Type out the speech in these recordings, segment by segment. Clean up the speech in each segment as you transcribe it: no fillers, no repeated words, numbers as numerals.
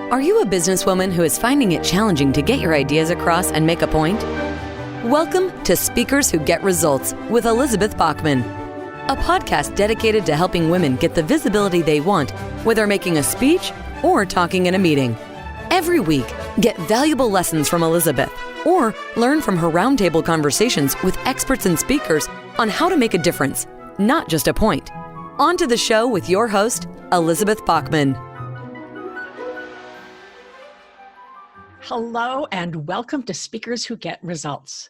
Are you a businesswoman who is finding it challenging to get your ideas across and make a point? Welcome to Speakers Who Get Results with Elizabeth Bachman, a podcast dedicated to helping women get the visibility they want, whether making a speech or talking in a meeting. Every week, get valuable lessons from Elizabeth or learn from her roundtable conversations with experts and speakers on how to make a difference, not just a point. On to the show with your host, Elizabeth Bachman. Hello and welcome to Speakers Who Get Results.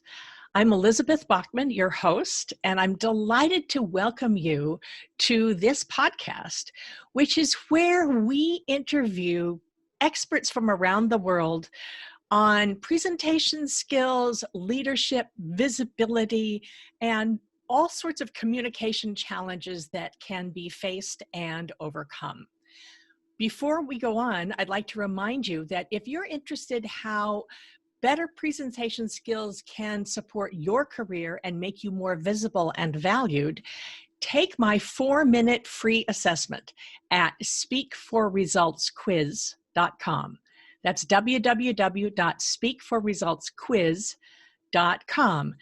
I'm Elizabeth Bachman, your host, and I'm delighted to welcome you to this podcast, which is where we interview experts from around the world on presentation skills, leadership, visibility, and all sorts of communication challenges that can be faced and overcome. Before we go on, I'd like to remind you that if you're interested how better presentation skills can support your career and make you more visible and valued, take my 4-minute free assessment at speakforresultsquiz.com. That's www.speakforresultsquiz.com.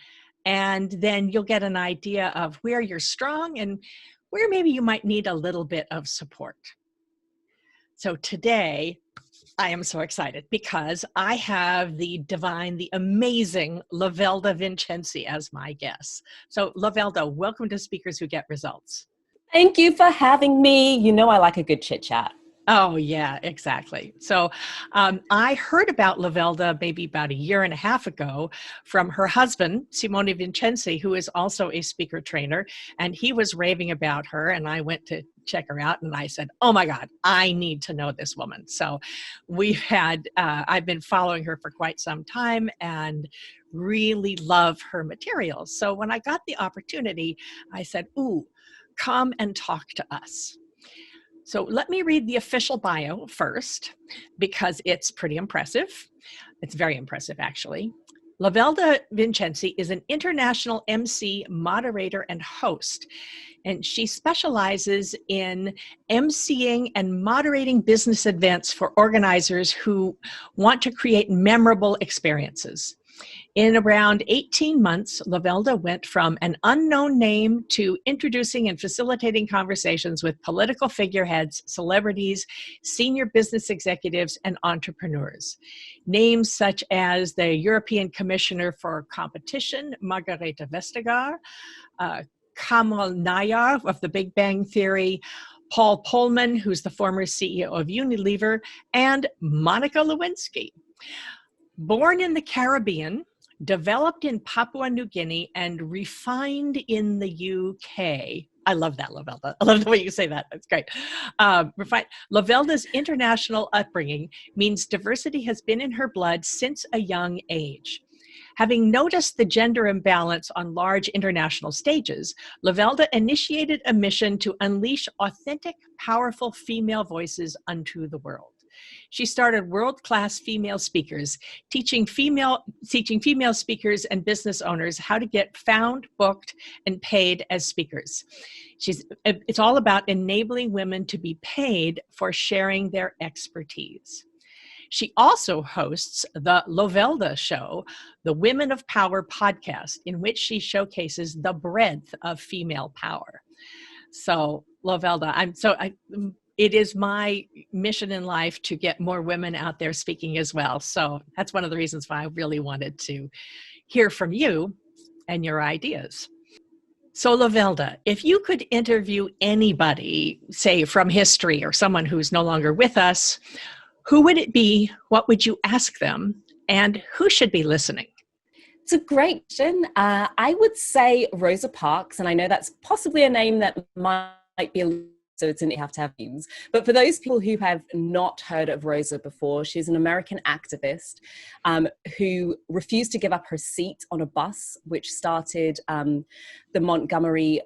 And then you'll get an idea of where you're strong and where maybe you might need a little bit of support. So today, I am so excited because I have the divine, the amazing Lovelda Vincenzi as my guest. So Lovelda, welcome to Speakers Who Get Results. Thank you for having me. You know I like a good chit chat. Oh, yeah, exactly. So I heard about Lovelda maybe about a year and a half ago from her husband, Simone Vincenzi, who is also a speaker trainer, and he was raving about her, and I went to check her out, and I said, oh my God, I need to know this woman. So I've been following her for quite some time and really love her materials. So when I got the opportunity, I said, ooh, come and talk to us. So let me read the official bio first, because it's pretty impressive. It's very impressive, actually. Lovelda Vincenzi is an international MC, moderator, and host, and she specializes in MCing and moderating business events for organizers who want to create memorable experiences. In around 18 months, Lovelda went from an unknown name to introducing and facilitating conversations with political figureheads, celebrities, senior business executives, and entrepreneurs. Names such as the European Commissioner for Competition, Margareta Vestager, Kamal Nayar of the Big Bang Theory, Paul Polman, who's the former CEO of Unilever, and Monica Lewinsky. Born in the Caribbean, developed in Papua New Guinea, and refined in the UK. I love that, Lovelda. I love the way you say that. That's great. Lovelda's international upbringing means diversity has been in her blood since a young age. Having noticed the gender imbalance on large international stages, Lovelda initiated a mission to unleash authentic, powerful female voices unto the world. She started world-class female speakers, teaching female speakers and business owners how to get found, booked, and paid as speakers. It's all about enabling women to be paid for sharing their expertise. She also hosts the Lovelda Show, the Women of Power podcast, in which she showcases the breadth of female power. So, Lovelda, it is my mission in life to get more women out there speaking as well. So that's one of the reasons why I really wanted to hear from you and your ideas. So Lovelda, if you could interview anybody, say from history or someone who's no longer with us, who would it be? What would you ask them? And who should be listening? It's a great question. I would say Rosa Parks, and I know that's possibly a name that might be so it's in you have to have names. But for those people who have not heard of Rosa before, she's an American activist who refused to give up her seat on a bus, which started the Montgomery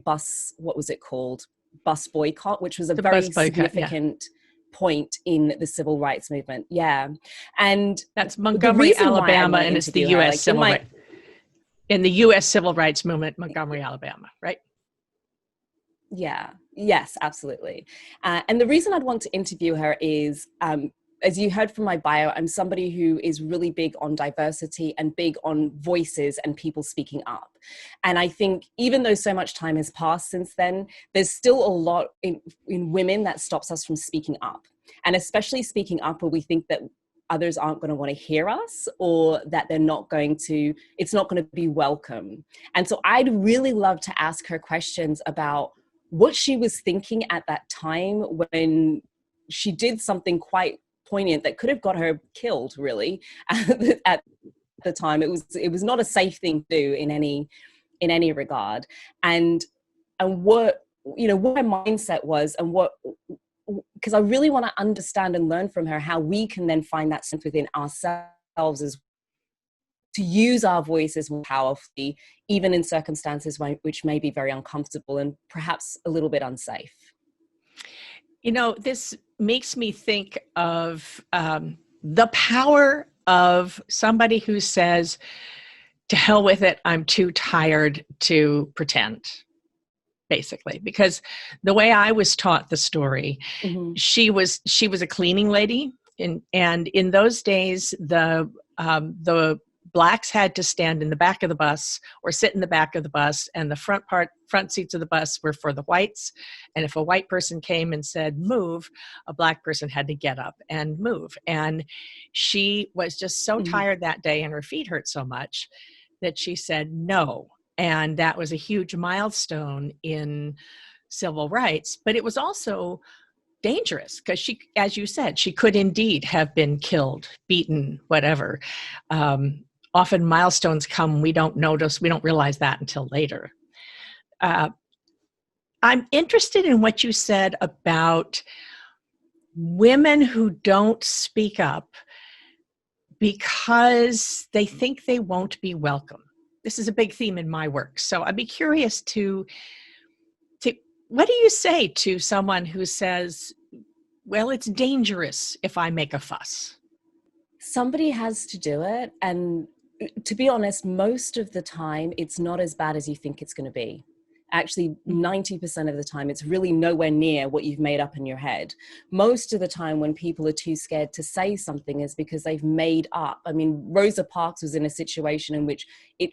bus, what was it called? Bus boycott, which was a very significant point in the civil rights movement. Yeah. And that's Montgomery, Alabama, and it's the U.S. civil rights. In the U.S. civil rights movement, Montgomery, Alabama, right? Yeah. Yes, absolutely. And the reason I'd want to interview her is, as you heard from my bio, I'm somebody who is really big on diversity and big on voices and people speaking up. And I think even though so much time has passed since then, there's still a lot in women that stops us from speaking up. And especially speaking up where we think that others aren't going to want to hear us, or that they're not going to, it's not going to be welcome. And so I'd really love to ask her questions about what she was thinking at that time when she did something quite poignant that could have got her killed, really. At the time, it was not a safe thing to do in any regard, and what, you know, what her mindset was, and what, because I really want to understand and learn from her how we can then find that sense within ourselves as to use our voices more powerfully, even in circumstances which may be very uncomfortable and perhaps a little bit unsafe. You know, this makes me think of the power of somebody who says, to hell with it, I'm too tired to pretend, basically. Because the way I was taught the story, Mm-hmm. she was a cleaning lady, and in those days, the blacks had to stand in the back of the bus or sit in the back of the bus, and the front seats of the bus were for the whites. And if a white person came and said, move, a black person had to get up and move. And she was just so Mm-hmm. tired that day, and her feet hurt so much that she said no. And that was a huge milestone in civil rights. But it was also dangerous because she, as you said, she could indeed have been killed, beaten, whatever. Often milestones come, we don't notice, we don't realize that until later. I'm interested in what you said about women who don't speak up because they think they won't be welcome. This is a big theme in my work. So I'd be curious to what do you say to someone who says, well, it's dangerous if I make a fuss? Somebody has to do it. And to be honest, most of the time, it's not as bad as you think it's going to be. Actually, 90% of the time, it's really nowhere near what you've made up in your head. Most of the time when people are too scared to say something is because they've made up. I mean, Rosa Parks was in a situation in which it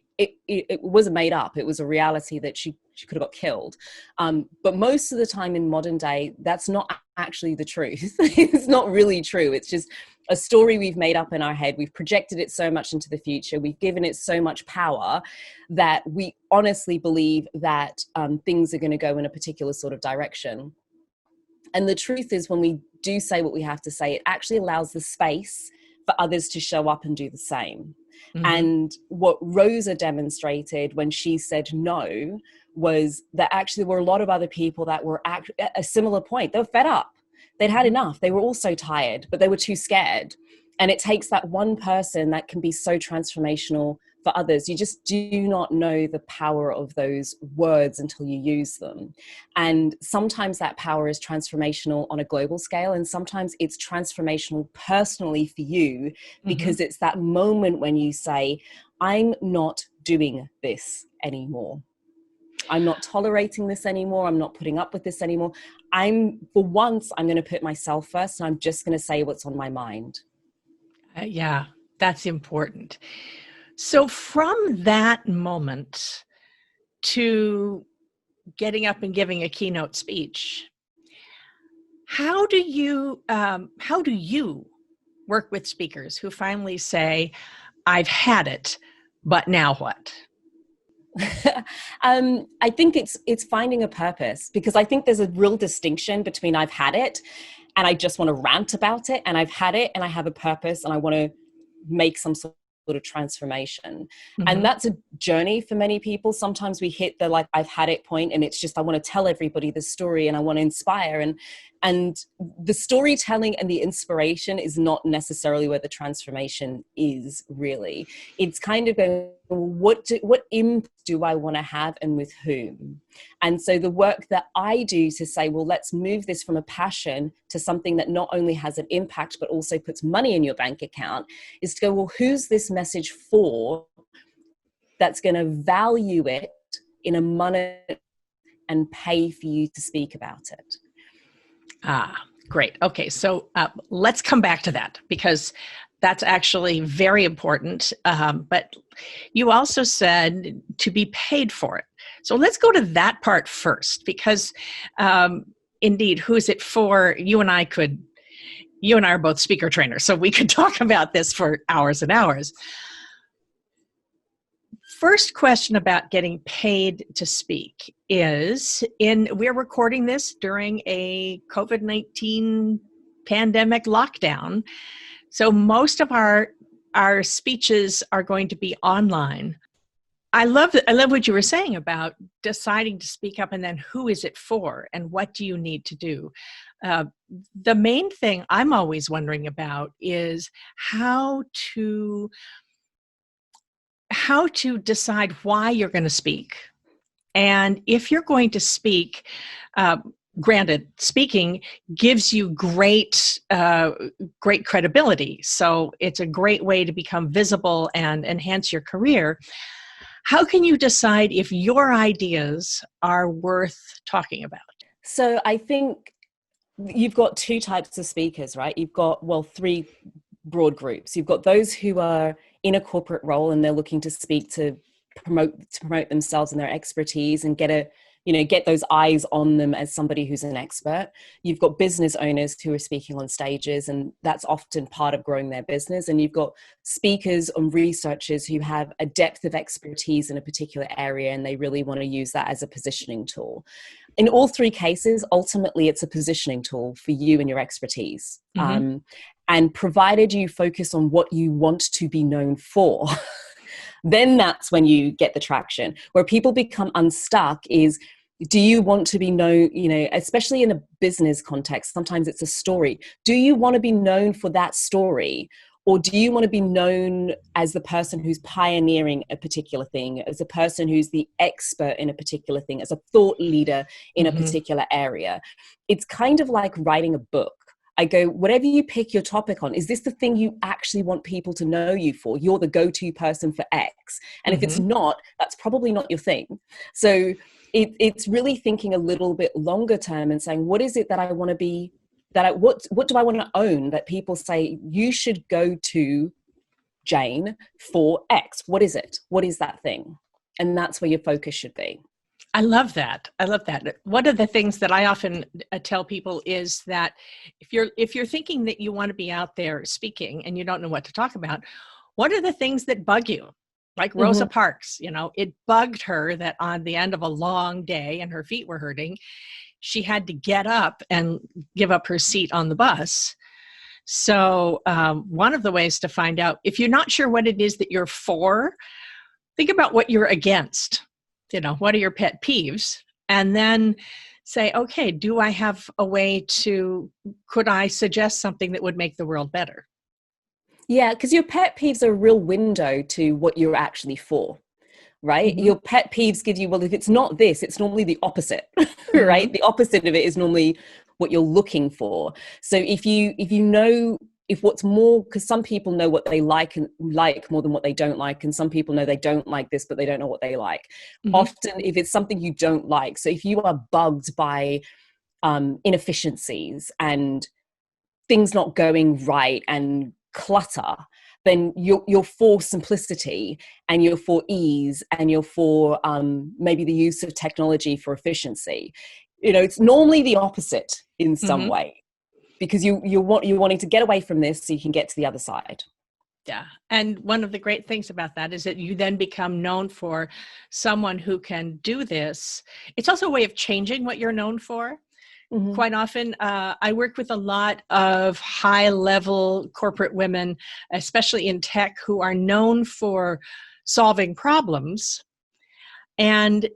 wasn't made up. It was a reality that she could have got killed. But most of the time in modern day, that's not actually the truth. It's not really true. It's just a story we've made up in our head. We've projected it so much into the future. We've given it so much power that we honestly believe that things are going to go in a particular sort of direction. And the truth is, when we do say what we have to say, it actually allows the space for others to show up and do the same. Mm-hmm. And what Rosa demonstrated when she said no was that actually there were a lot of other people that were at a similar point. They were fed up. They'd had enough. They were also tired, but they were too scared. And it takes that one person that can be so transformational for others. You just do not know the power of those words until you use them. And sometimes that power is transformational on a global scale, and sometimes it's transformational personally for you, because it's that moment when you say, I'm not doing this anymore. I'm not tolerating this anymore. I'm not putting up with this anymore. For once, I'm going to put myself first, and I'm just going to say what's on my mind. Yeah, that's important. So from that moment to getting up and giving a keynote speech, how do you work with speakers who finally say, I've had it, but now what? I think it's finding a purpose, because I think there's a real distinction between I've had it and I just want to rant about it, and I've had it and I have a purpose and I want to make some sort of transformation. And that's a journey for many people. Sometimes we hit the like I've had it point, and it's just I want to tell everybody the story and I want to inspire, and the storytelling and the inspiration is not necessarily where the transformation is really. It's kind of going, what impact do I want to have and with whom? And so the work that I do to say, well, let's move this from a passion to something that not only has an impact, but also puts money in your bank account, is to go, well, who's this message for that's going to value it in a monetary and pay for you to speak about it. Ah, great. Okay, so let's come back to that because that's actually very important. But you also said to be paid for it. So let's go to that part first because indeed, who's it for? You and I are both speaker trainers, so we could talk about this for hours and hours. First question about getting paid to speak is we're recording this during a COVID-19 pandemic lockdown. So most of our speeches are going to be online. I love what you were saying about deciding to speak up and then who is it for and what do you need to do? The main thing I'm always wondering about is how to decide why you're going to speak. And if you're going to speak, granted, speaking gives you great credibility. So it's a great way to become visible and enhance your career. How can you decide if your ideas are worth talking about? So I think you've got two types of speakers, right? You've got, three broad groups. You've got those who are in a corporate role and they're looking to speak to promote themselves and their expertise and get those eyes on them as somebody who's an expert. You've got business owners who are speaking on stages, and that's often part of growing their business. And you've got speakers and researchers who have a depth of expertise in a particular area, and they really want to use that as a positioning tool. In all three cases, ultimately, it's a positioning tool for you and your expertise. Mm-hmm. And provided you focus on what you want to be known for, then that's when you get the traction. Where people become unstuck is, do you want to be known, especially in a business context, sometimes it's a story. Do you want to be known for that story? Or do you want to be known as the person who's pioneering a particular thing, as a person who's the expert in a particular thing, as a thought leader in mm-hmm. a particular area? It's kind of like writing a book. I go, whatever you pick your topic on, is this the thing you actually want people to know you for? You're the go-to person for X. And mm-hmm. if it's not, that's probably not your thing. So it's really thinking a little bit longer term and saying, what is it that I want to be, what do I want to own that people say, you should go to Jane for X? What is it? What is that thing? And that's where your focus should be. I love that. One of the things that I often tell people is that if you're thinking that you want to be out there speaking and you don't know what to talk about, what are the things that bug you? Like Rosa mm-hmm. Parks, it bugged her that on the end of a long day and her feet were hurting, she had to get up and give up her seat on the bus. So one of the ways to find out, if you're not sure what it is that you're for, think about what you're against. What are your pet peeves? And then say, okay, do I have a way could I suggest something that would make the world better? Yeah, because your pet peeves are a real window to what you're actually for, right? Mm-hmm. Your pet peeves give you, if it's not this, it's normally the opposite, mm-hmm. right? The opposite of it is normally what you're looking for. So if what's more, because some people know what they like more than what they don't like, and some people know they don't like this, but they don't know what they like. Mm-hmm. Often, if it's something you don't like, so if you are bugged by inefficiencies and things not going right and clutter, then you're for simplicity and you're for ease and you're for maybe the use of technology for efficiency. It's normally the opposite in some mm-hmm. way. Because you're wanting to get away from this so you can get to the other side. Yeah. And one of the great things about that is that you then become known for someone who can do this. It's also a way of changing what you're known for. Mm-hmm. Quite often, I work with a lot of high-level corporate women, especially in tech, who are known for solving problems. And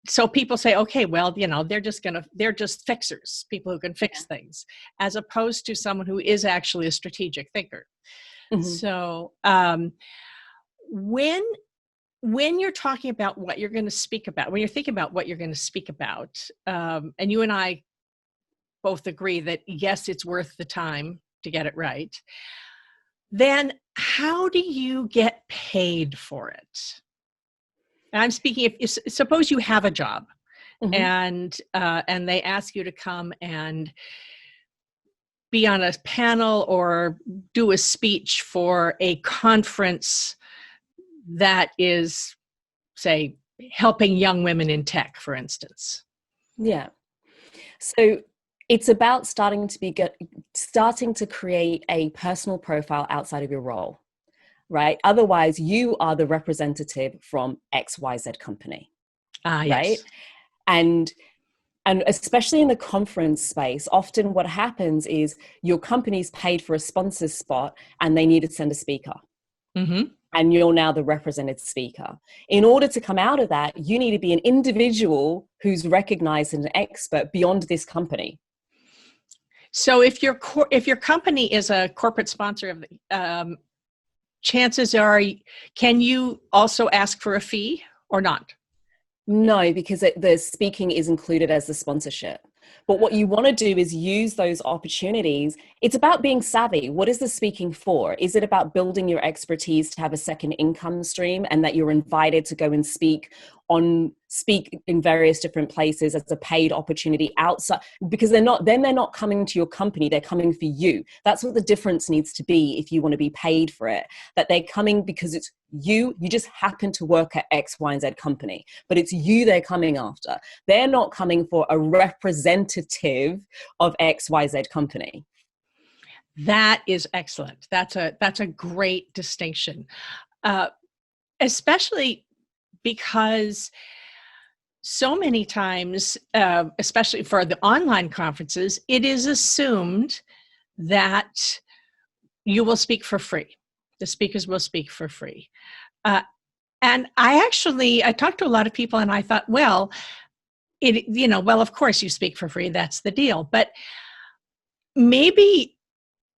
so people say, okay, well, they're just fixers, people who can fix things, as opposed to someone who is actually a strategic thinker. Mm-hmm. So when you're talking about what you're going to speak about, when you're thinking about what you're going to speak about, and you and I both agree that, yes, it's worth the time to get it right, then how do you get paid for it? And I'm speaking, if suppose you have a job and they ask you to come and be on a panel or do a speech for a conference that is, say, helping young women in tech, for instance. Yeah. So it's about starting to create a personal profile outside of your role, right? Otherwise, you are the representative from XYZ company, right? Yes. And especially in the conference space, often what happens is your company's paid for a sponsor spot and they need to send a speaker. Mm-hmm. And you're now the represented speaker. In order to come out of that, you need to be an individual who's recognized as an expert beyond this company. So if your company is a corporate sponsor of the, chances are, can you also ask for a fee or not? No, because the speaking is included as the sponsorship. But what you want to do is use those opportunities. It's about being savvy. What is the speaking for? Is it about building your expertise to have a second income stream and that you're invited to go and speak in various different places as a paid opportunity outside? Because they're not coming to your company, they're coming for you. That's what the difference needs to be if you want to be paid for it. That they're coming because it's you just happen to work at X, Y, and Z company, but it's you they're coming after. They're not coming for a representative of X, Y, Z company. That is excellent. That's a great distinction, especially because so many times, especially for the online conferences, it is assumed that you will speak for free. The speakers will speak for free. And I talked to a lot of people and I thought, well, of course you speak for free. That's the deal. But maybe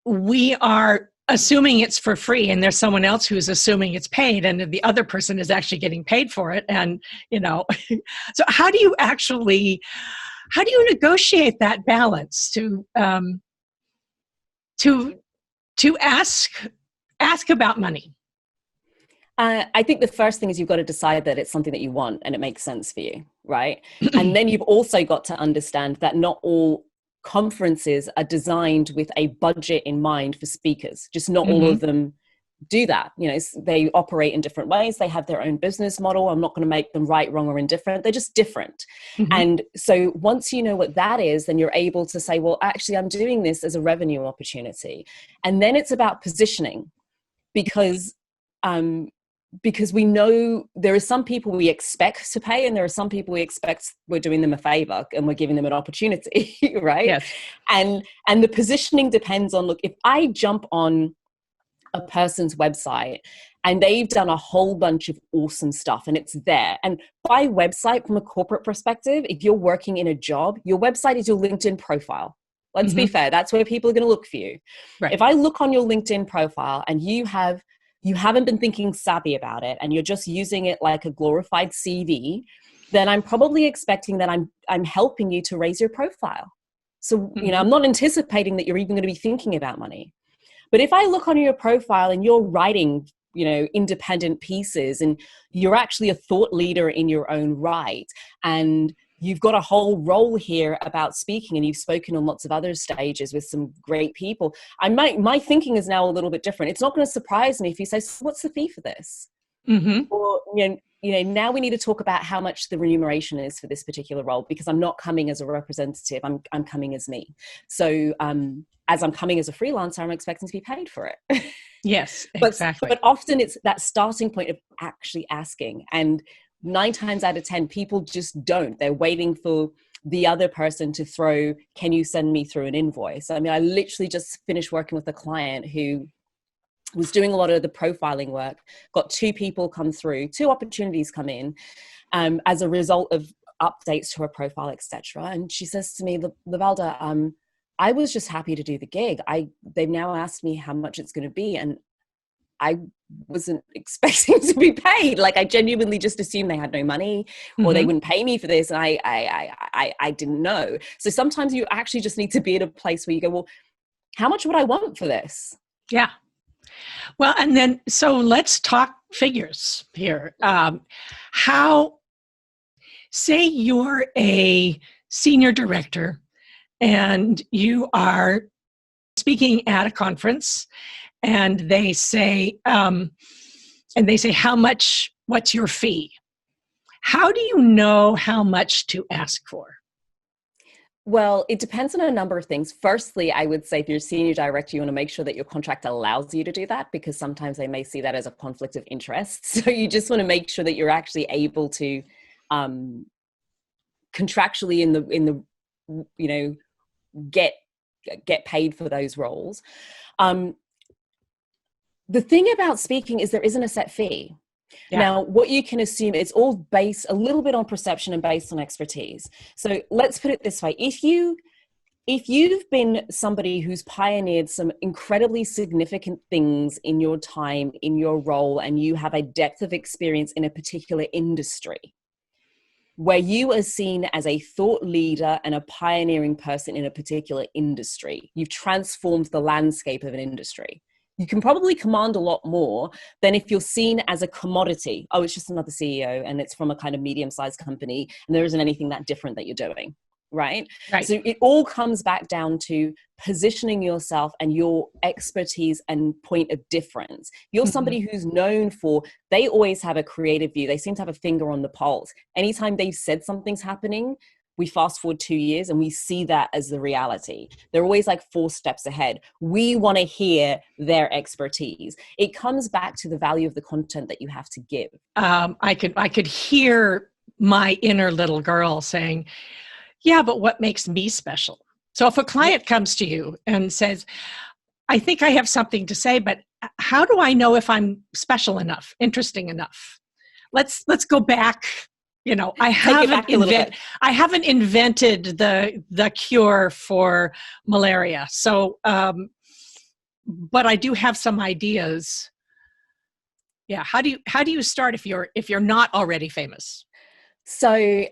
we are assuming it's for free and there's someone else who's assuming it's paid and the other person is actually getting paid for it. And, so how do you negotiate that balance to ask about money? I think the first thing is you've got to decide that it's something that you want and it makes sense for you, right? And then you've also got to understand that not all conferences are designed with a budget in mind for speakers. Just not all of them do that. They operate in different ways. They have their own business model. I'm not going to make them right, wrong, or indifferent. They're just different. And so once you know what that is, then you're able to say, well, actually, I'm doing this as a revenue opportunity. And then it's about positioning because we know there are some people we expect to pay and there are some people we expect we're doing them a favor and we're giving them an opportunity, right? Yes. And the positioning depends on, look, if I jump on a person's website and they've done a whole bunch of awesome stuff and it's there. And by website, from a corporate perspective, if you're working in a job, your website is your LinkedIn profile. Let's be fair. That's where people are going to look for you. Right. If I look on your LinkedIn profile and you haven't been thinking savvy about it and you're just using it like a glorified CV, then I'm probably expecting that I'm helping you to raise your profile. So, I'm not anticipating that you're even going to be thinking about money. But if I look on your profile and you're writing, independent pieces and you're actually a thought leader in your own right, and you've got a whole role here about speaking and you've spoken on lots of other stages with some great people, my thinking is now a little bit different. It's not going to surprise me if you say, so what's the fee for this? Or, now we need to talk about how much the remuneration is for this particular role, because I'm not coming as a representative. I'm coming as me. So as I'm coming as a freelancer, I'm expecting to be paid for it. Yes, exactly. But often it's that starting point of actually asking. And 9 times out of 10, people just don't. They're waiting for the other person to throw, can you send me through an invoice? I mean, I literally just finished working with a client who was doing a lot of the profiling work, got 2 people come through, 2 opportunities come in as a result of updates to her profile, etc. And she says to me, Lovelda, I was just happy to do the gig. They've now asked me how much it's going to be, and I wasn't expecting to be paid. Like, I genuinely just assumed they had no money or they wouldn't pay me for this. And I didn't know. So sometimes you actually just need to be at a place where you go, well, how much would I want for this? Yeah. Well, and then, so let's talk figures here. say you're a senior director and you are speaking at a conference, and they say, how much, what's your fee? How do you know how much to ask for? Well, it depends on a number of things. Firstly, I would say if you're a senior director, you want to make sure that your contract allows you to do that, because sometimes they may see that as a conflict of interest. So you just want to make sure that you're actually able to contractually get paid for those roles. The thing about speaking is there isn't a set fee. Yeah. Now, what you can assume, it's all based a little bit on perception and based on expertise. So let's put it this way. If you've been somebody who's pioneered some incredibly significant things in your time, in your role, and you have a depth of experience in a particular industry, where you are seen as a thought leader and a pioneering person in a particular industry, you've transformed the landscape of an industry. You can probably command a lot more than if you're seen as a commodity. Oh, it's just another CEO and it's from a kind of medium-sized company and there isn't anything that different that you're doing, right? So it all comes back down to positioning yourself and your expertise and point of difference. You're somebody who's known for, they always have a creative view. They seem to have a finger on the pulse. Anytime they've said something's happening, we fast forward 2 years and we see that as the reality. They're always like 4 steps ahead. We want to hear their expertise. It comes back to the value of the content that you have to give. I could hear my inner little girl saying, yeah, but what makes me special? So if a client comes to you and says, I think I have something to say, but how do I know if I'm special enough, interesting enough? Let's go back. You know, I haven't invented the cure for malaria. So, but I do have some ideas. Yeah. How do you start if you're not already famous? So,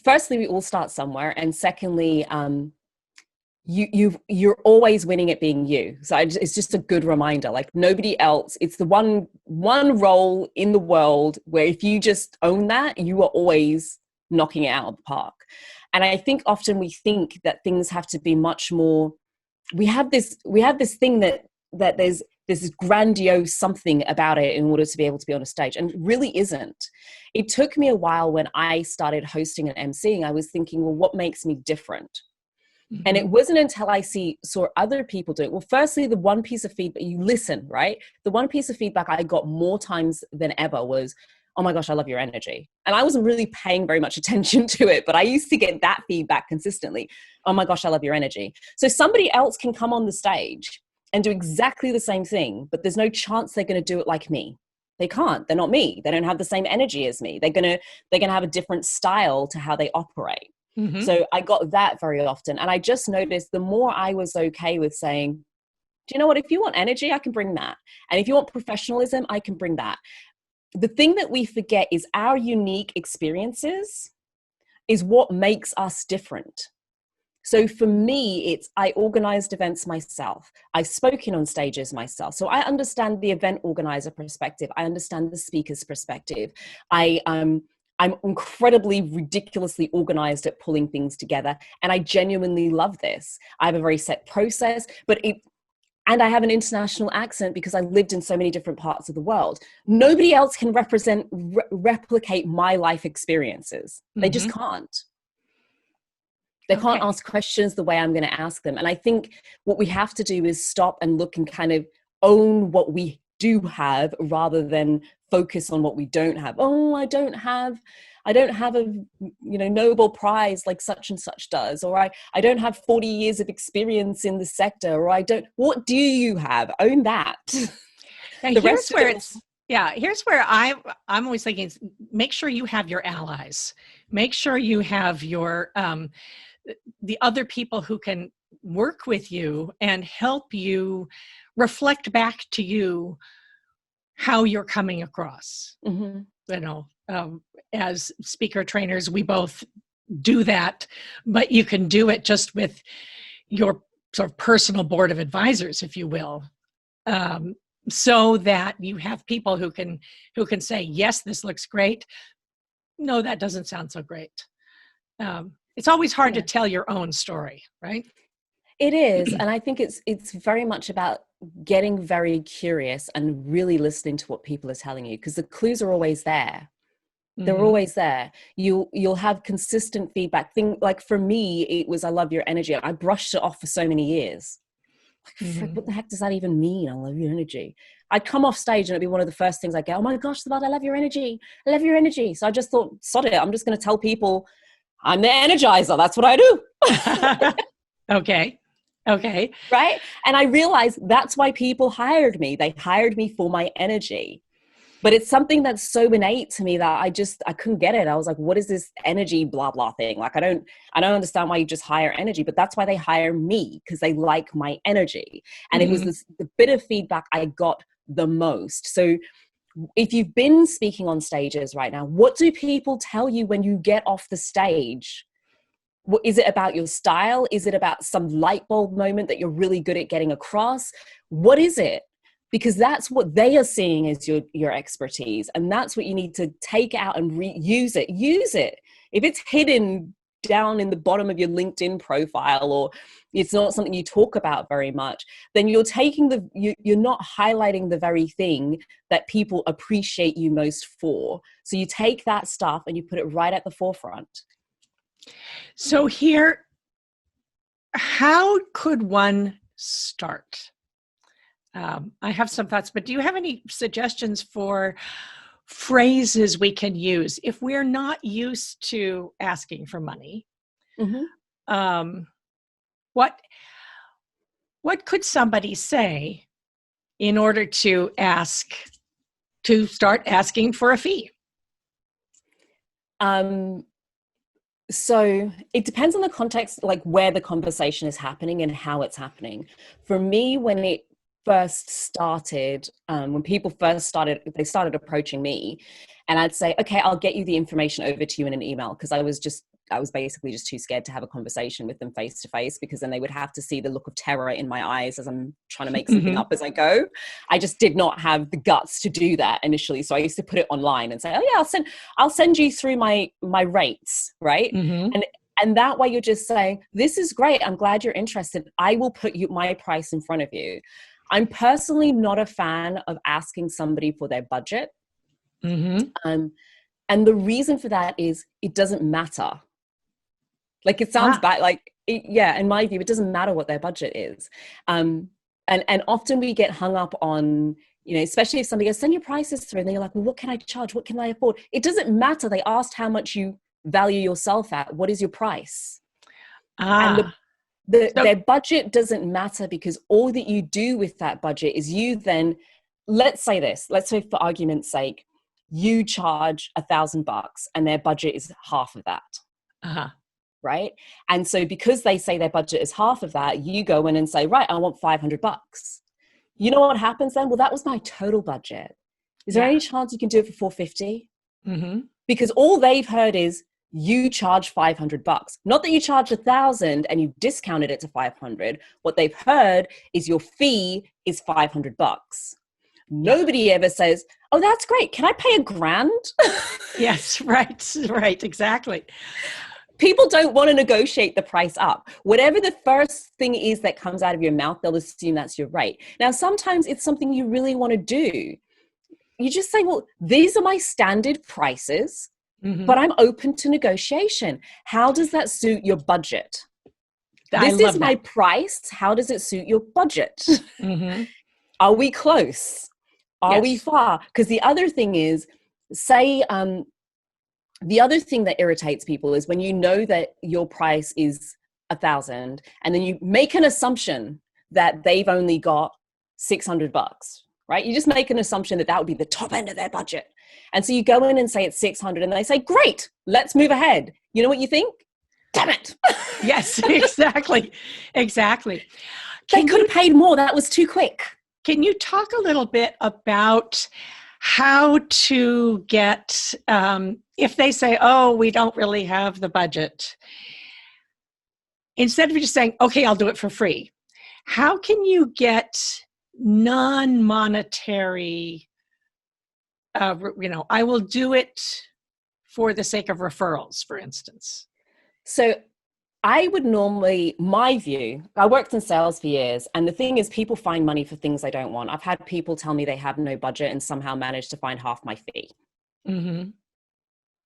firstly, we all start somewhere, and secondly, you're always winning at being you. So it's just a good reminder, like nobody else. It's the one role in the world where if you just own that, you are always knocking it out of the park. And I think often we think that things have to be much more. We have this thing that there's this grandiose something about it in order to be able to be on a stage, and it really isn't. It took me a while when I started hosting and emceeing. I was thinking, well, what makes me different? And it wasn't until I saw other people do it. Well, firstly, the one piece of feedback, you listen, right? The one piece of feedback I got more times than ever was, oh my gosh, I love your energy. And I wasn't really paying very much attention to it, but I used to get that feedback consistently. Oh my gosh, I love your energy. So somebody else can come on the stage and do exactly the same thing, but there's no chance they're going to do it like me. They can't. They're not me. They don't have the same energy as me. They're going to have a different style to how they operate. So I got that very often. And I just noticed the more I was okay with saying, do you know what, if you want energy, I can bring that. And if you want professionalism, I can bring that. The thing that we forget is our unique experiences is what makes us different. So for me, I organized events myself. I've spoken on stages myself. So I understand the event organizer perspective. I understand the speaker's perspective. I'm incredibly ridiculously organized at pulling things together. And I genuinely love this. I have a very set process, and I have an international accent because I lived in so many different parts of the world. Nobody else can replicate my life experiences. They just can't. They can't ask questions the way I'm going to ask them. And I think what we have to do is stop and look and kind of own what we do have rather than focus on what we don't have. Oh, I don't have a Nobel Prize like such and such does, or I don't have 40 years of experience in the sector, or what do you have? Own that. Here's where I'm always thinking, make sure you have your allies. Make sure you have your the other people who can work with you and help you reflect back to you how you're coming across. As speaker trainers, we both do that, but you can do it just with your sort of personal board of advisors, if you will, so that you have people who can say, yes, this looks great. no, that doesn't sound so great. It's always hard to Yeah. tell your own story, right? It is, and I think it's very much about getting very curious and really listening to what people are telling you, because the clues are always there. They're Mhm. always there. You'll have consistent feedback. Thing like for me, it was I love your energy. I brushed it off for so many years. Like, frick, Mhm. what the heck does that even mean? I love your energy. I'd come off stage and it'd be one of the first things I get. Oh my gosh, Lovelda, I love your energy. I love your energy. So I just thought, sod it. I'm just going to tell people I'm the energizer. That's what I do. Okay. Okay. Right. And I realized that's why people hired me. They hired me for my energy. But it's something that's so innate to me that I couldn't get it. I was like, what is this energy blah blah thing? Like I don't understand why you just hire energy, but that's why they hire me, because they like my energy. And it was Mhm. the bit of feedback I got the most. So if you've been speaking on stages right now, what do people tell you when you get off the stage? Is it about your style? Is it about some light bulb moment that you're really good at getting across? What is it? Because that's what they are seeing as your expertise. And that's what you need to take out and use it. Use it. If it's hidden down in the bottom of your LinkedIn profile, or it's not something you talk about very much, then you're you're not highlighting the very thing that people appreciate you most for. So you take that stuff and you put it right at the forefront. So here, how could one start? I have some thoughts, but do you have any suggestions for phrases we can use if we're not used to asking for money? Mm-hmm. Um, what what could somebody say in order to start asking for a fee? So it depends on the context, like where the conversation is happening and how it's happening. For me, when it first started, when people first started, they started approaching me, and I'd say, okay, I'll get you the information over to you in an email, because I was basically just too scared to have a conversation with them face to face, because then they would have to see the look of terror in my eyes as I'm trying to make something up as I go. I just did not have the guts to do that initially. So I used to put it online and say, oh yeah, I'll send you through my rates, right? Mm-hmm. And that way you're just saying, this is great. I'm glad you're interested. I will put my price in front of you. I'm personally not a fan of asking somebody for their budget. Mm-hmm. And the reason for that is it doesn't matter. Like it sounds bad. Yeah, in my view, it doesn't matter what their budget is. And often we get hung up on, especially if somebody goes, send your prices through. And then you're like, well, what can I charge? What can I afford? It doesn't matter. They asked how much you value yourself at. What is your price? And their budget doesn't matter, because all that you do with that budget is you then, let's say for argument's sake, you charge $1,000 and their budget is half of that. Uh-huh. Right. And so because they say their budget is half of that, you go in and say, right, I want $500. You know what happens then? Well, that was my total budget. Is there any chance you can do it for $450? Mm-hmm. Because all they've heard is you charge $500. Not that you charge $1,000 and you discounted it to $500. What they've heard is your fee is $500. Nobody ever says, oh, that's great. Can I pay $1,000? Yes, right, exactly. People don't want to negotiate the price up. Whatever the first thing is that comes out of your mouth, they'll assume that's your rate. Now, sometimes it's something you really want to do. You just say, well, these are my standard prices, but I'm open to negotiation. How does that suit your budget? This is my price. How does it suit your budget? Mm-hmm. Are we close? Are we far? Because the other thing is, the other thing that irritates people is when you know that your price is $1,000 and then you make an assumption that they've only got $600, right? You just make an assumption that would be the top end of their budget. And so you go in and say it's 600 and they say, great, let's move ahead. You know what you think? Damn it. Yes, exactly. Exactly. They could have paid more. That was too quick. Can you talk a little bit about how to get, if they say, oh, we don't really have the budget, instead of just saying, okay, I'll do it for free, how can you get non-monetary, I will do it for the sake of referrals, for instance? So I would normally, my view, I worked in sales for years, and the thing is people find money for things they don't want. I've had people tell me they have no budget and somehow manage to find half my fee. Mm-hmm.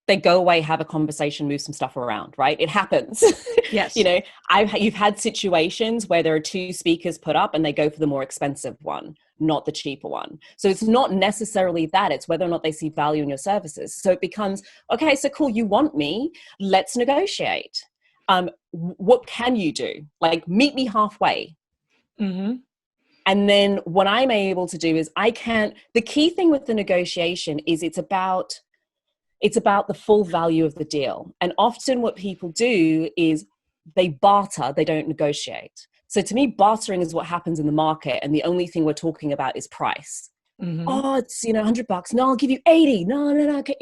They go away, have a conversation, move some stuff around, right? It happens. Yes. You've had situations where there are two speakers put up and they go for the more expensive one, not the cheaper one. So it's not necessarily that, it's whether or not they see value in your services. So it becomes, okay, so cool, you want me, let's negotiate. What can you do? Like, meet me halfway. Mm-hmm. And then what I'm able to do is the key thing with the negotiation is it's about the full value of the deal. And often what people do is they barter, they don't negotiate. So to me, bartering is what happens in the market. And the only thing we're talking about is price. Mm-hmm. Oh, it's, $100. No, I'll give you 80. No. Okay.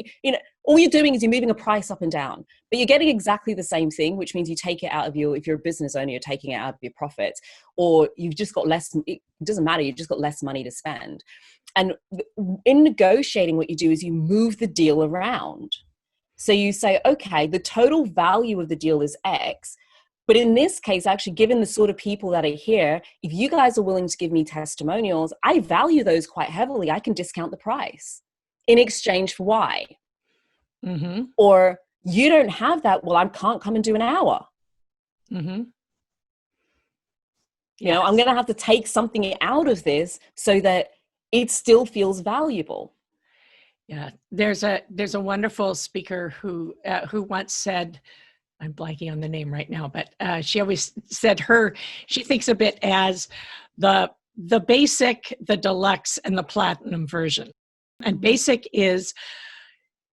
All you're doing is you're moving a price up and down, but you're getting exactly the same thing, which means you take it out of if you're a business owner, you're taking it out of your profits, or you've just got less, it doesn't matter. You've just got less money to spend. And in negotiating, what you do is you move the deal around. So you say, okay, the total value of the deal is X. But in this case, actually, given the sort of people that are here, if you guys are willing to give me testimonials, I value those quite heavily. I can discount the price in exchange for Y. Mm-hmm. Or you don't have that. Well, I can't come and do an hour. Mm-hmm. Yes. I'm going to have to take something out of this so that it still feels valuable. Yeah, there's a wonderful speaker who once said, I'm blanking on the name right now, but she always said she thinks of it as the basic, the deluxe, and the platinum version. And basic is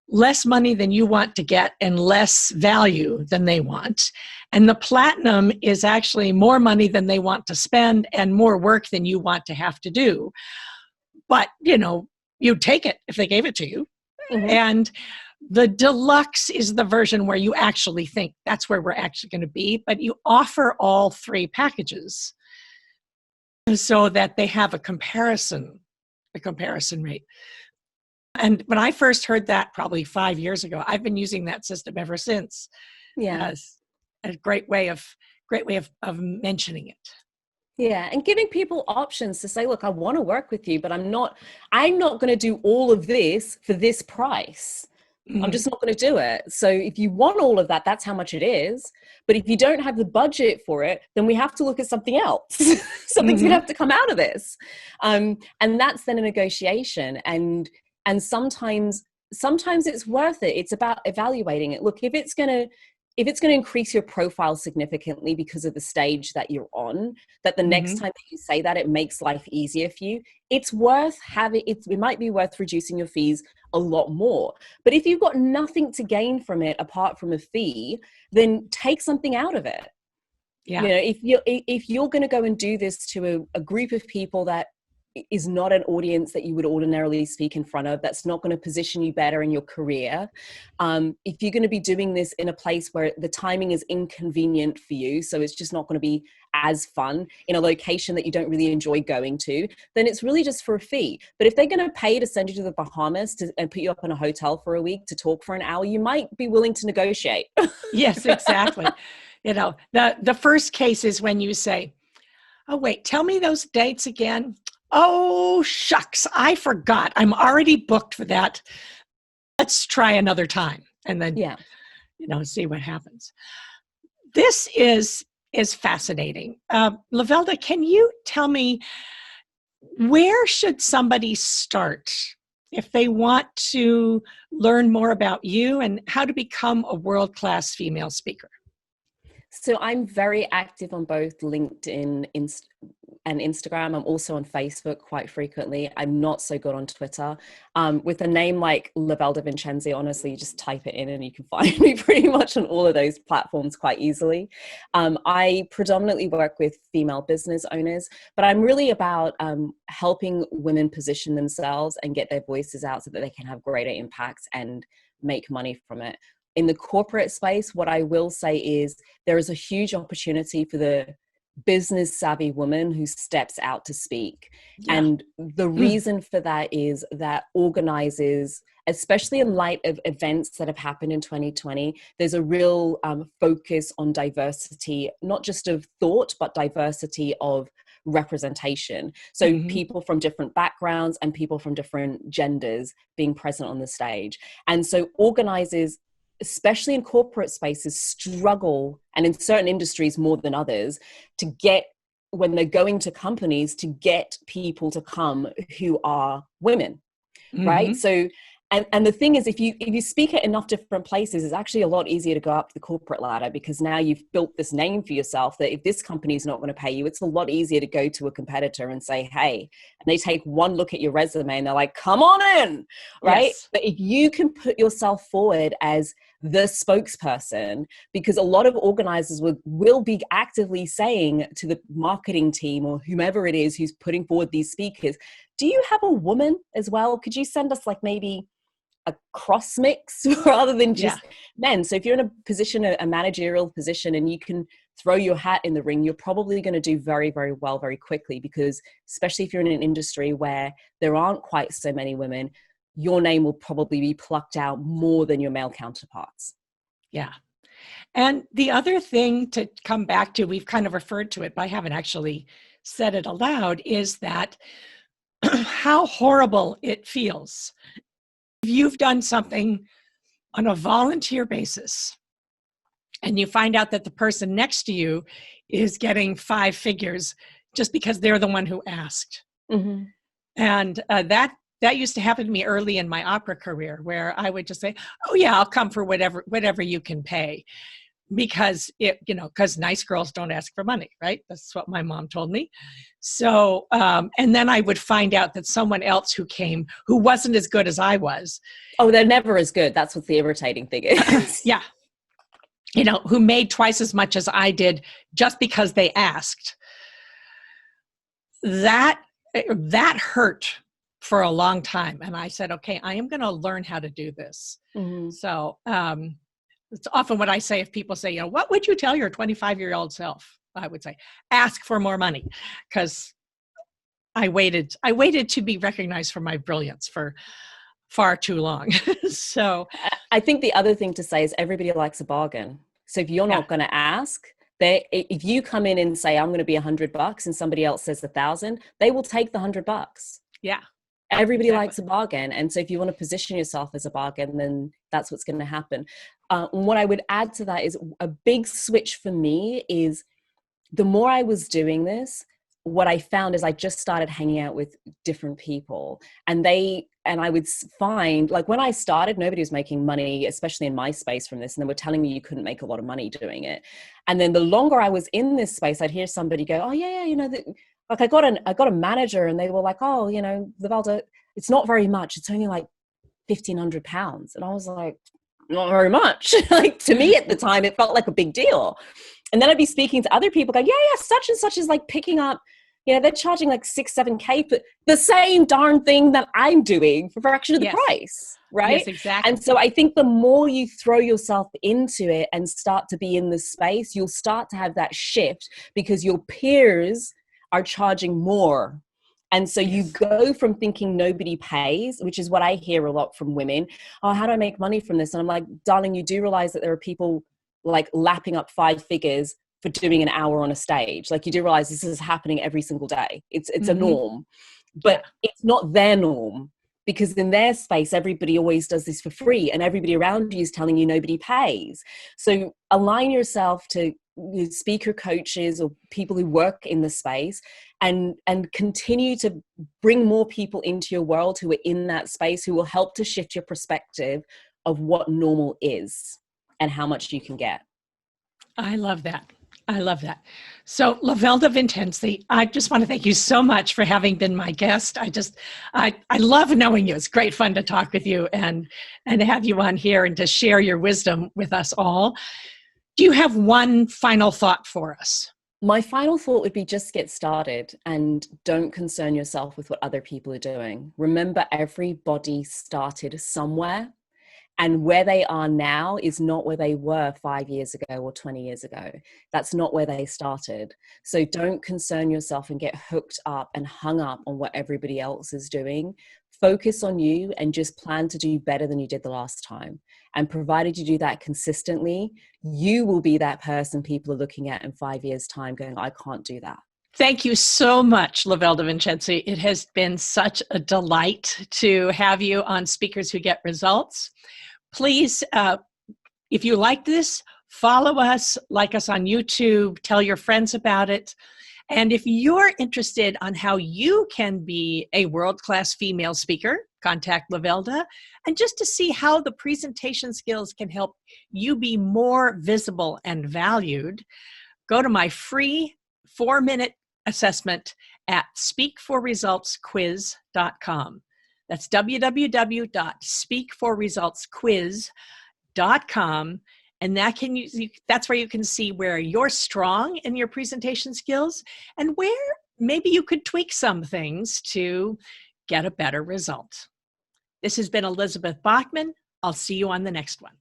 less money than you want to get and less value than they want. And the platinum is actually more money than they want to spend and more work than you want to have to do. But, you'd take it if they gave it to you. Mm-hmm. And the deluxe is the version where you actually think that's where we're actually going to be, but you offer all three packages so that they have a comparison rate. And when I first heard that probably 5 years ago, I've been using that system ever since. Yeah. As a great way of mentioning it. Yeah. And giving people options to say, look, I want to work with you, but I'm not going to do all of this for this price. Mm-hmm. I'm just not going to do it. So if you want all of that, that's how much it is. But if you don't have the budget for it, then we have to look at something else. Something's going to have to come out of this. And that's then a negotiation. And sometimes it's worth it. It's about evaluating it. Look, if it's going to increase your profile significantly because of the stage that you're on, that the next time that you say that, it makes life easier for you, it's worth it might be worth reducing your fees a lot more. But if you've got nothing to gain from it apart from a fee, then take something out of it. Yeah. If you're going to go and do this to a group of people that is not an audience that you would ordinarily speak in front of, that's not going to position you better in your career. If you're going to be doing this in a place where the timing is inconvenient for you, so it's just not going to be as fun in a location that you don't really enjoy going to, then it's really just for a fee. But if they're going to pay to send you to the Bahamas and put you up in a hotel for a week to talk for an hour, you might be willing to negotiate. Yes, exactly. The first case is when you say, oh, wait, tell me those dates again. Oh, shucks, I forgot. I'm already booked for that. Let's try another time. And then, see what happens. This is fascinating. Lovelda, can you tell me, where should somebody start if they want to learn more about you and how to become a world-class female speaker? So I'm very active on both LinkedIn and Instagram. I'm also on Facebook quite frequently. I'm not so good on Twitter. With a name like Lovelda Vincenzi, honestly, you just type it in and you can find me pretty much on all of those platforms quite easily. I predominantly work with female business owners, but I'm really about helping women position themselves and get their voices out so that they can have greater impacts and make money from it. In the corporate space, what I will say is there is a huge opportunity for the business savvy woman who steps out to speak. Yeah. And the reason for that is that organizers especially in light of events that have happened in 2020. There's a real focus on diversity, not just of thought, but diversity of representation. So people from different backgrounds and people from different genders being present on the stage. And so organizers, especially in corporate spaces, struggle, and in certain industries more than others, to get, when they're going to companies, to get people to come who are women, right? So, and the thing is, if you speak at enough different places, it's actually a lot easier to go up the corporate ladder, because now you've built this name for yourself that if this company is not going to pay you, it's a lot easier to go to a competitor and say, hey, and they take one look at your resume and they're like, come on in, right? Yes. But if you can put yourself forward as the spokesperson, because a lot of organizers will be actively saying to the marketing team or whomever it is who's putting forward these speakers, do you have a woman as well? Could you send us like maybe a cross mix rather than just men? So if you're in a position, a managerial position, and you can throw your hat in the ring, you're probably going to do very, very well very quickly, because especially if you're in an industry where there aren't quite so many women, your name will probably be plucked out more than your male counterparts. Yeah. And the other thing to come back to, we've kind of referred to it, but I haven't actually said it aloud, is that how horrible it feels. If you've done something on a volunteer basis and you find out that the person next to you is getting 5 figures just because they're the one who asked. And that used to happen to me early in my opera career, where I would just say, oh yeah, I'll come for whatever you can pay. Because because nice girls don't ask for money, right? That's what my mom told me. So, and then I would find out that someone else who came, who wasn't as good as I was. Oh, they're never as good. That's what the irritating thing is. Yeah. Who made twice as much as I did just because they asked. That hurt for a long time. And I said, okay, I am going to learn how to do this. So, it's often what I say if people say, what would you tell your 25-year-old self? I would say, ask for more money, because I waited to be recognized for my brilliance for far too long. So I think the other thing to say is everybody likes a bargain. So if you're not going to ask, if you come in and say, I'm going to be $100 and somebody else says 1,000, they will take the $100. Yeah. Everybody likes a bargain. And so if you want to position yourself as a bargain, then that's what's going to happen. What I would add to that is a big switch for me is the more I was doing this, what I found is I just started hanging out with different people, and I would find, like, when I started, nobody was making money, especially in my space, from this. And they were telling me you couldn't make a lot of money doing it. And then the longer I was in this space, I'd hear somebody go, oh yeah, like I got a manager, and they were like, oh, Lovelda, it's not very much. It's only like £1,500. And I was like, not very much. Like, to me at the time, it felt like a big deal. And then I'd be speaking to other people going, yeah, such and such is like picking up, they're charging like 6-7K for the same darn thing that I'm doing for a fraction of the price. Right? Yes, exactly. And so I think the more you throw yourself into it and start to be in the space, you'll start to have that shift, because your peers are charging more. And so you go from thinking nobody pays, which is what I hear a lot from women. Oh, how do I make money from this? And I'm like, darling, you do realize that there are people like lapping up 5 figures for doing an hour on a stage. Like, you do realize this is happening every single day. It's a norm, but it's not their norm, because in their space, everybody always does this for free, and everybody around you is telling you nobody pays. So align yourself to speaker coaches or people who work in the space, and continue to bring more people into your world who are in that space, who will help to shift your perspective of what normal is and how much you can get. I love that. So, Lovelda Vincenzi, I just want to thank you so much for having been my guest. I love knowing you. It's great fun to talk with you and to have you on here and to share your wisdom with us all. Do you have one final thought for us? My final thought would be, just get started and don't concern yourself with what other people are doing. Remember, everybody started somewhere, and where they are now is not where they were 5 years ago or 20 years ago. That's not where they started. So don't concern yourself and get hooked up and hung up on what everybody else is doing. focus on you and just plan to do better than you did the last time. And provided you do that consistently, you will be that person people are looking at in 5 years' time going, I can't do that. Thank you so much, Lovelda Vincenzi. It has been such a delight to have you on Speakers Who Get Results. Please, if you like this, follow us, like us on YouTube, tell your friends about it. And if you're interested on how you can be a world-class female speaker, contact Lovelda. And just to see how the presentation skills can help you be more visible and valued, go to my free 4-minute assessment at speakforresultsquiz.com. That's www.speakforresultsquiz.com. And that's where you can see where you're strong in your presentation skills and where maybe you could tweak some things to get a better result. This has been Elizabeth Bachman. I'll see you on the next one.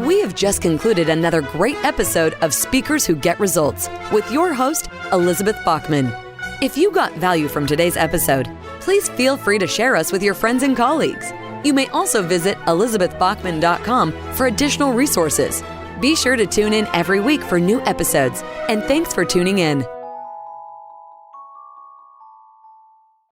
We have just concluded another great episode of Speakers Who Get Results with your host, Elizabeth Bachman. If you got value from today's episode, please feel free to share us with your friends and colleagues. You may also visit elizabethbachman.com for additional resources. Be sure to tune in every week for new episodes, and thanks for tuning in.